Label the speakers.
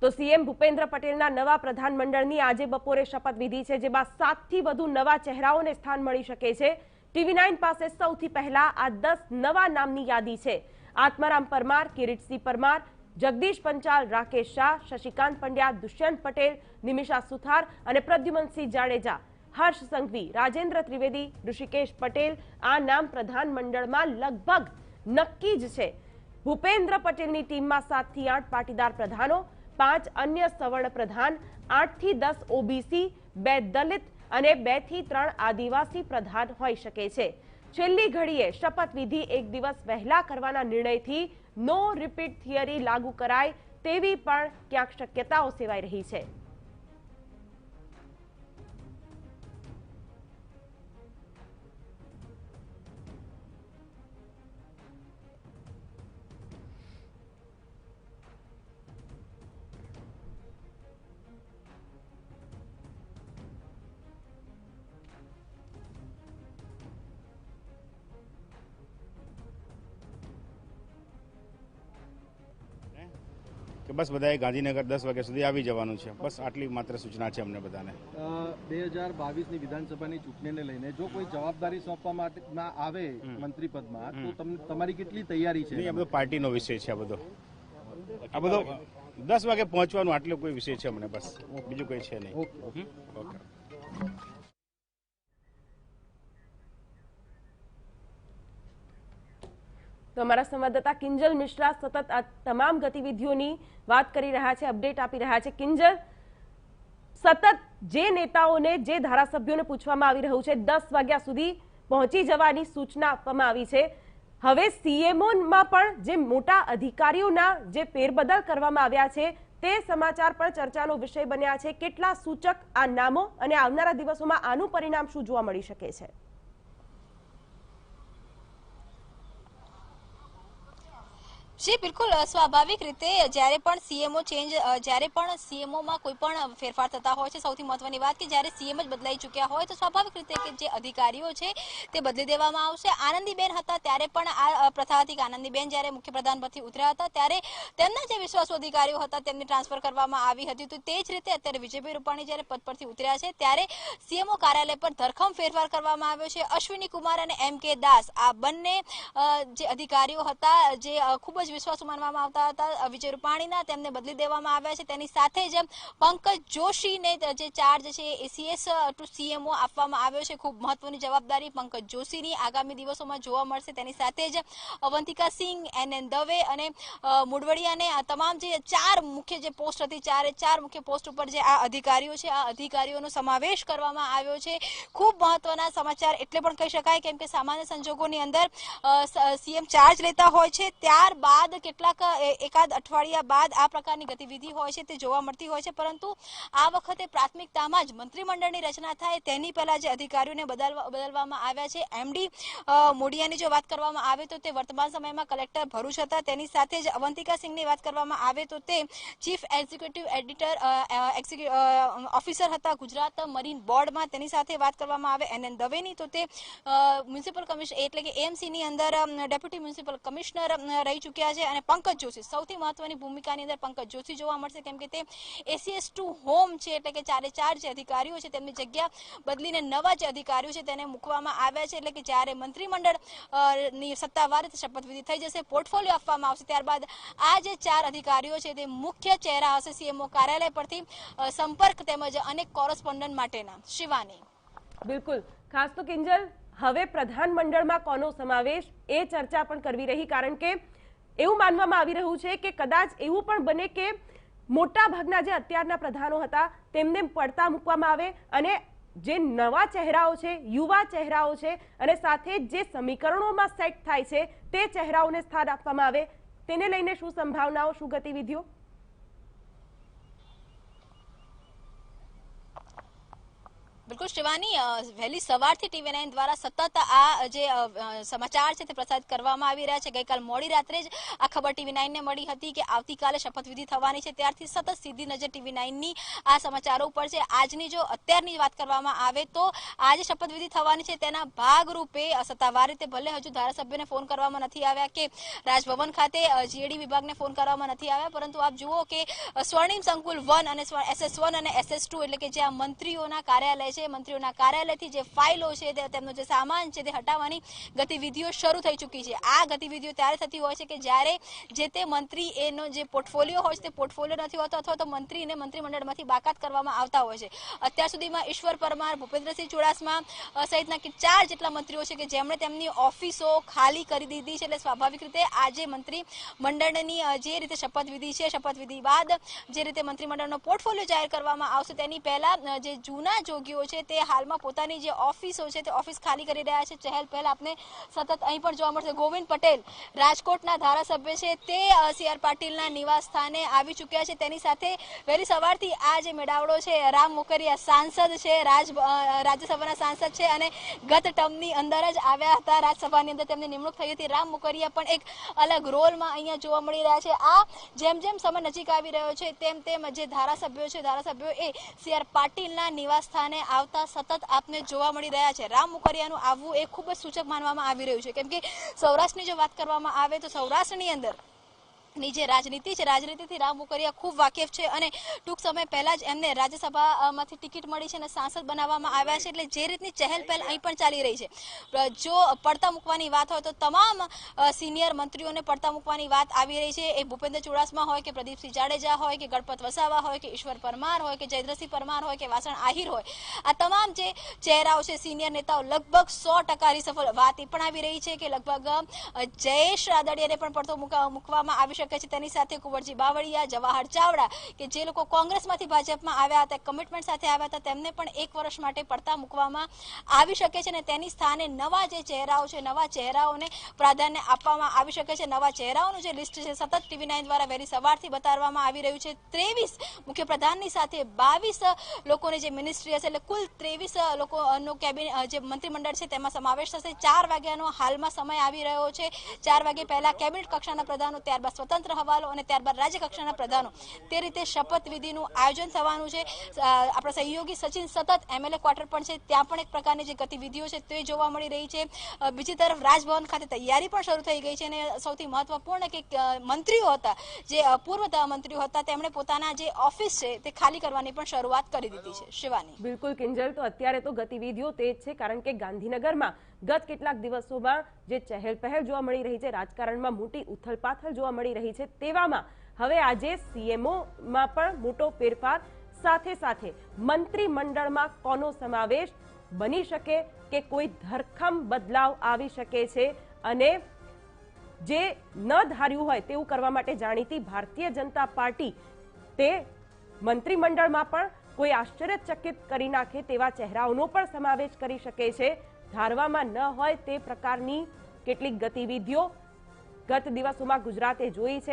Speaker 1: તો સીએમ ભૂપેન્દ્ર પટેલના નવા પ્રધાનમંડળની આજે બપોરે શપથવિધિ છે, જેમાં 7 થી વધુ નવા ચહેરાઓને સ્થાન મળી શકે છે। TV9 પાસે સૌથી પહેલા આ 10 નવા નામની યાદી છે। આત્મારામ પરમાર, કિરીટસિંહ પરમાર, જગદીશ પંચાલ, રાકેશ શાહ, શશિકાંત પંડ્યા, દુષ્યંત પટેલ, નિમિષા સુથાર અને પ્રદ્યુમનસિંહ જાડેજા, હર્ષ સંઘવી, રાજેન્દ્ર ત્રિવેદી, ઋષિકેશ પટેલ આ નામ પ્રધાનમંડળમાં લગભગ નક્કી જ છે। ભૂપેન્દ્ર પટેલની ટીમમાં 7 થી 8 પાટીદાર પ્રધાનો, 5 અન્ય સવર્ણ પ્રધાન, 8 થી 10 ઓબીસી, 2 દલિત અને 2 થી 3 આદિવાસી પ્રધાન હોઈ શકે છે। છેલ્લી ઘડીએ શપથવિધિ એક દિવસ વહેલા કરવાના નિર્ણયથી નો રિપીટ થિયરી લાગુ કરાય તેવી પણ ક્યાંક શક્યતાઓ સેવાઈ રહી છે।
Speaker 2: કે બસ બધાએ ગાંધીનગર 10 વાગ્યા સુધી આવી જવાનું છે। બસ આટલી માત્ર સૂચના છે અમને બધાને।
Speaker 3: 2022ની વિધાનસભાની ચૂંટણીને લઈને જો કોઈ જવાબદારી સોંપવામાં ના આવે મંત્રી પદમાં તો તમારી કેટલી તૈયારી છે?
Speaker 2: આ બધો પાર્ટીનો વિષય છે। આ બધો 10 વાગે પહોંચવાનું આટલો કોઈ વિષય છે અમને, બસ બીજું કોઈ છે નહીં। ઓકે।
Speaker 1: તો અમારા સંવાદદાતા કિંજલ મિશ્રા સતત આ તમામ ગતિવિધિઓની વાત કરી રહ્યા છે, અપડેટ આપી રહ્યા છે। કિંજલ, સતત જે નેતાઓને, જે ધારાસભ્યોને પૂછવામાં આવી રહ્યું છે 10 વાગ્યા સુધી પહોંચી જવાની સૂચના આપવામાં આવી છે। હવે સીએમઓમાં પણ જે મોટા અધિકારીઓના જે ફેરબદલ કરવામાં આવ્યા છે તે સમાચાર પણ ચર્ચાનો વિષય બન્યા છે। કેટલા સૂચક આ નામો અને આવનારા દિવસોમાં આનું પરિણામ શું જોવા મળી શકે છે?
Speaker 4: જી બિલકુલ, સ્વાભાવિક રીતે જ્યારે પણ સીએમઓ ચેન્જ, જ્યારે પણ સીએમઓમાં કોઈ પણ ફેરફાર થતા હોય છે, સૌથી મહત્વની વાત કે જ્યારે સીએમ જ બદલાઈ ચૂક્યા હોય તો સ્વાભાવિક રીતે કે જે અધિકારીઓ છે તે બદલી દેવામાં આવશે। આનંદીબેન હતા ત્યારે પણ આ પ્રથા હતી કે આનંદીબેન જ્યારે મુખ્યપ્રધાન પરથી ઉતર્યા હતા ત્યારે તેમના જે વિશ્વાસુ અધિકારીઓ હતા તેમને ટ્રાન્સફર કરવામાં આવી હતી। તો તે જ રીતે અત્યારે વિજયભાઈ રૂપાણી જ્યારે પદ પરથી ઉતર્યા છે ત્યારે સીએમઓ કાર્યાલય પર ધરખમ ફેરફાર કરવામાં આવ્યો છે। અશ્વિની કુમાર અને MK દાસ આ બંને જે અધિકારીઓ હતા, જે ખૂબ જ વિશ્વાસુ માનવામાં આવતા હતા વિજય રૂપાણીના, તેમને બદલી દેવામાં આવ્યા છે। તેની સાથે જ પંકજ જોશીને જે ચાર્જ છે એસીએસ ટુ સીએમઓ આપવામાં આવ્યો છે। ખૂબ મહત્વની જવાબદારી પંકજ જોશીની આગામી દિવસોમાં જોવા મળશે। તેની સાથે જ અવંતિકા સિંહ, NN દવે અને મુડવડિયાને આ તમામ જે 4 મુખ્ય જે પોસ્ટ હતી, 4 મુખ્ય પોસ્ટ ઉપર જે આ અધિકારીઓ છે આ અધિકારીઓનો સમાવેશ કરવામાં આવ્યો છે। ખૂબ મહત્વના સમાચાર એટલે પણ કહી શકાય કેમ કે સામાન્ય સંજોગોની અંદર સીએમ ચાર્જ લેતા હોય છે, ત્યારબાદ કેટલાક એકાદ અઠવાડિયા બાદ આ પ્રકારની ગતિવિધિ હોય છે તે જોવા મળતી હોય છે, પરંતુ આ વખતે પ્રાથમિકતામાં જ મંત્રીમંડળની રચના થાય તેની પહેલા જે અધિકારીઓને બદલવામાં આવ્યા છે। MD મોડિયાની જો વાત કરવામાં આવે તો તે વર્તમાન સમયમાં કલેક્ટર ભરૂચ હતા। તેની સાથે જ અવંતિકા સિંહની વાત કરવામાં આવે તો તે ચીફ એક્ઝિક્યુટિવ ઓફિસર હતા ગુજરાત મરીન બોર્ડમાં। તેની સાથે વાત કરવામાં આવે NN દવેની તો તે મ્યુનિસિપલ કમિશનર એટલે કે AMCની અંદર ડેપ્યુટી મ્યુનિસિપલ કમિશનર રહી ચૂક્યા છે। અને પંકજ જોશી સૌથી મહત્વની ભૂમિકાની અંદર પંકજ જોશી જોવા મળશે કેમ કે તે એસીએસ ટુ હોમ છે, એટલે કે 4 જે અધિકારીઓ છે તેમની જગ્યા બદલીને નવા જે અધિકારીઓ છે તેને મૂકવામાં આવ્યા છે। એટલે કે જ્યારે મંત્રીમંડળ ની સત્તાવાર શપથવિધિ થઈ જશે, પોર્ટફોલિયો આપવામાં આવશે, ત્યારબાદ આ જે 4 અધિકારીઓ છે તે મુખ્ય ચહેરા હશે સીએમઓ કાર્યાલય પરથી સંપર્ક તેમજ અનેક કોરસ્પોન્ડન્ટ માટેના। શિવાની,
Speaker 1: બિલકુલ, ખાસ તો કિંજલ, હવે પ્રધાનમંડળમાં કોનો સમાવેશ એ ચર્ચા પણ કરવી રહી, કારણ કે એવું માનવામાં આવી રહ્યું છે કે કદાચ એવું પણ બને કે મોટા ભાગના જે અત્યારના પ્રધાનો હતા તેમને પડતા મૂકવામાં આવે અને જે નવા ચહેરાઓ છે, યુવા ચહેરાઓ છે અને સાથે જે સમીકરણોમાં સેટ થાય છે તે ચહેરાઓને સ્થાન આપવામાં આવે, તેને લઈને શું સંભાવનાઓ, શું ગતિવિધિઓ?
Speaker 4: બિલકુલ બિલકુલ શિવાની, વહેલી સવારથી TV9 દ્વારા સતત આ જે સમાચાર છે તે પ્રસારિત કરવામાં આવી રહ્યા છે. ગઈકાલ મોડી રાત્રે જ આ ખબર TV9 ને મળી હતી કે આવતીકાલે શપથવિધિ થવાની છે. ત્યારથી સતત સીધી નજર TV9 ની આ સમાચારો ઉપર છે. આજની જો અત્યારની વાત કરવામાં આવે તો આજે શપથવિધિ થવાની છે તેના ભાગરૂપે સત્તાવાર રીતે ભલે હજુ ધારાસભ્યોને ફોન કરવામાં નથી આવ્યા કે રાજભવન ખાતે GAD વિભાગને ફોન કરવામાં નથી આવ્યા, પરંતુ આપ જુઓ કે સ્વર્ણિમ સંકુલ 1 અને SS1 અને SS2 એટલે કે જે આ મંત્રીઓના કાર્યાલય છે, મંત્રીઓના કાર્યાલયથી જે ફાઇલો છે, તેમનો જે સામાન છે તે હટાવવાની ગતિવિધિઓ શરૂ થઈ ચૂકી છે. આ ગતિવિધિઓ ત્યારે થતી હોય છે કે જ્યારે જે તે મંત્રી એનો જે પોર્ટફોલિયો હોય છે તે પોર્ટફોલિયો નથી હોતો અથવા તો મંત્રીને મંત્રીમંડળમાંથી બાકાત કરવામાં આવતા હોય છે. અત્યાર સુધીમાં ઈશ્વર પરમાર, ભૂપેન્દ્રસિંહ ચુડાસમા સહિતના 4 જેટલા મંત્રીઓ છે કે જેમણે તેમની ઓફિસો ખાલી કરી દીધી છે. એટલે સ્વાભાવિક રીતે આજે મંત્રી મંડળની જે રીતે શપથવિધિ છે, શપથવિધિ બાદ જે રીતે મંત્રીમંડળનો પોર્ટફોલિયો જાહેર કરવામાં આવશે તેની પહેલા જે જૂના જોગીઓ છે તે હાલમાં પોતાની જે ઓફિસો છે તે ઓફિસ ખાલી કરી રહ્યા છે. ચહેલ પહેલ આપને સતત અહીં પણ જોવા મળશે. ગોવિંદ પટેલ રાજકોટના ધારાસભ્ય છે તે CR પાટીલના નિવાસ સ્થાને આવી ચૂક્યા છે. તેની સાથે વહેલી સવારથી આ જે મેળાવડો છે, રામ મોકરિયા સાંસદ છે, રાજ્યસભાના સાંસદ છે અને ગત ટર્મની અંદર જ આવ્યા હતા. રાજ્યસભાની અંદર તેમની નિમણૂક થઈ હતી. રામ મોકરિયા પણ એક અલગ રોલમાં અહીંયા જોવા મળી રહ્યા છે. આ જેમ જેમ સમય નજીક આવી રહ્યો છે તેમ તેમ જે ધારાસભ્યો છે, ધારાસભ્યો એ CR પાટીલના નિવાસ સ્થાને આવતા સતત આપને જોવા મળી રહ્યા છે. રામ મોકરિયાનું આવવું એ ખૂબ જ સૂચક માનવામાં આવી રહ્યું છે, કેમ કે સૌરાષ્ટ્રની જો વાત કરવામાં આવે તો સૌરાષ્ટ્રની અંદર ની જે રાજનીતિ છે, રાજનીતિથી રામ મોકરિયા ખૂબ વાકેફ છે અને ટૂંક સમય પહેલા જ એમને રાજ્યસભામાંથી ટિકિટ મળી છે અને સાંસદ બનાવવામાં આવ્યા છે. એટલે જે રીતની ચહેલ પહેલ અહીં પણ ચાલી રહી છે, જો પડતા મૂકવાની વાત હોય તો તમામ સિનિયર મંત્રીઓને પડતા મૂકવાની વાત આવી રહી છે. એ ભૂપેન્દ્ર ચુડાસમા હોય કે પ્રદીપસિંહ જાડેજા હોય કે ગણપત વસાવા હોય કે ઈશ્વર પરમાર હોય કે જયદ્રથસિંહ પરમાર હોય કે વાસણ આહિર હોય, આ તમામ જે ચહેરાઓ છે, સિનિયર નેતાઓ લગભગ 100% સફળ. વાત એ પણ આવી રહી છે કે લગભગ જયેશ રાદડિયાને પણ પડતો મૂકવામાં આવી શકે છે. તેની સાથે કુંવરજી બાવળિયા, જવાહર ચાવડા કે જે લોકો કોંગ્રેસમાંથી ભાજપમાં આવ્યા હતા, કમિટમેન્ટ સાથે આવ્યા હતા, તેમને પણ 1 વર્ષ માટે પડતા મૂકવામાં આવી શકે છે અને તેની સ્થાને નવા જે ચહેરાઓ છે, નવા ચહેરાઓને પ્રાધાન્ય આપવામાં આવી શકે છે. નવા ચહેરાઓનું જે લિસ્ટ છે સતત TV9 દ્વારા વહેલી સવારથી બતાવવામાં આવી રહ્યું છે. 23 મુખ્યપ્રધાનની સાથે 22 લોકોની જે મિનિસ્ટ્રી હશે, એટલે કુલ 23 લોકોનો કેબિનેટ જે મંત્રીમંડળ છે તેમાં સમાવેશ થશે. 4 વાગ્યાનો હાલમાં સમય આવી રહ્યો છે. 4 વાગે પહેલા કેબિનેટ કક્ષાના પ્રધાનો, ત્યારબાદ સ્વતંત્ર હવાલો અને ત્યારબાદ રાજ્ય કક્ષાના પ્રધાનો, તે રીતે શપથવિધિનું આયોજન થવાનું છે. આપણા સહયોગી સચિન સતત MLA ક્વાર્ટર પણ છે, ત્યાં પણ એક પ્રકારની જે ગતિવિધિઓ છે તે જોવા મળી રહી છે. બીજી તરફ રાજભવન ખાતે તૈયારી પણ શરૂ થઈ ગઈ છે અને સૌથી મહત્વપૂર્ણ કે મંત્રીઓ હતા, જે પૂર્વ મંત્રીઓ હતા, તેમણે પોતાના જે ઓફિસ છે તે ખાલી કરવાની પણ શરૂઆત કરી દીધી છે. શિવાની,
Speaker 1: બિલકુલ કિંજલ, તો અત્યારે તો ગતિવિધિઓ તેજ છે, કારણ કે ગાંધીનગરમાં ગત કેટલાક દિવસોમાં જે ચહેલ પહેલ જોવા મળી રહી છે, રાજકારણમાં મોટી ઉથલપાથલ જોવા મળી રહી છે, તેવામાં હવે આજે CMOમાં પણ મોટો ફેરફાર, સાથે સાથે મંત્રીમંડળમાં કોનો સમાવેશ બની શકે કે કોઈ ધરખમ બદલાવ આવી શકે છે. અને જે ન ધાર્યું હોય તેવું કરવા માટે જાણીતી ભારતીય જનતા પાર્ટી તે મંત્રીમંડળમાં પણ કોઈ આશ્ચર્યચકિત કરી નાખે તેવા ચહેરાઓનો પણ સમાવેશ કરી શકે છે. ધારવામાં ન હોય તે પ્રકારની કેટલીક ગતિવિધિઓ ગત દિવસોમાં ગુજરાતે જોઈ છે.